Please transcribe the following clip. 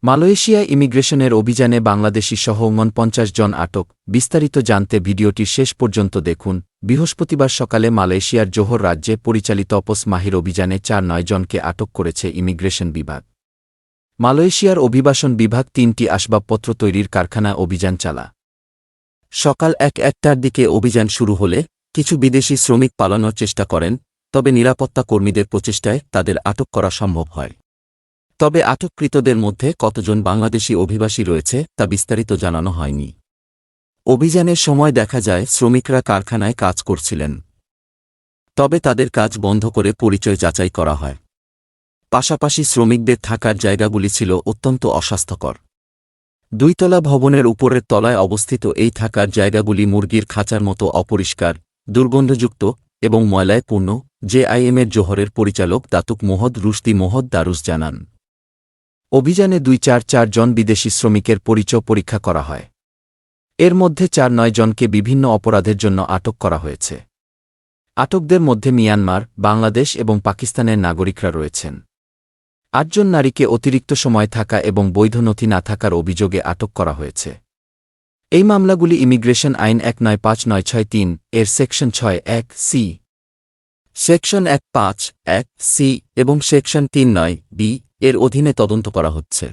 মালয়েশিয়ায় ইমিগ্রেশনের অভিযানে বাংলাদেশিসহ ৪৯ জন আটক। বিস্তারিত জানতে ভিডিওটি শেষ পর্যন্ত দেখুন। বৃহস্পতিবার সকালে মালয়েশিয়ার জোহর রাজ্যে পরিচালিত অপস মাহির অভিযানে ৪-৯ জনকে আটক করেছে ইমিগ্রেশন বিভাগ। মালয়েশিয়ার অভিবাসন বিভাগ ৩টি আসবাবপত্র তৈরির কারখানায় অভিযান চালা। সকাল ১টার দিকে অভিযান শুরু হলে কিছু বিদেশি শ্রমিক পালানোর চেষ্টা করেন, তবে নিরাপত্তা কর্মীদের প্রচেষ্টায় তাদের আটক করা সম্ভব হয়। তবে আটককৃতদের মধ্যে কতজন বাংলাদেশি অভিবাসী রয়েছে তা বিস্তারিত জানানো হয়নি। অভিযানের সময় দেখা যায় শ্রমিকরা কারখানায় কাজ করছিলেন, তবে তাদের কাজ বন্ধ করে পরিচয় যাচাই করা হয়। পাশাপাশি শ্রমিকদের থাকার জায়গাগুলি ছিল অত্যন্ত অস্বাস্থ্যকর। ২ তলা ভবনের উপরের তলায় অবস্থিত এই থাকার জায়গাগুলি মুরগির খাঁচার মতো অপরিষ্কার, দুর্গন্ধযুক্ত এবং ময়লায় পূর্ণ। জেআইএমের জোহরের পরিচালক দাতুক মোহদ রুশদি মোহদ দারুস জানান, অভিযানে ২-৪ জন বিদেশি শ্রমিকের পরিচয় পরীক্ষা করা হয়। এর মধ্যে ৪-৯ জনকে বিভিন্ন অপরাধের জন্য আটক করা হয়েছে। আটকদের মধ্যে মিয়ানমার, বাংলাদেশ এবং পাকিস্তানের নাগরিকরা রয়েছেন। ৮ জন নারীকে অতিরিক্ত সময় থাকা এবং বৈধ নথি না থাকার অভিযোগে আটক করা হয়েছে। এই মামলাগুলি ইমিগ্রেশন আইন ১৯৫৯৬৩ এর সেকশন ৬(১)(সি), সেকশন ১৫(১)(সি) এবং সেকশন ৩৯(বি) এর অধীনে তদন্ত করা হচ্ছে।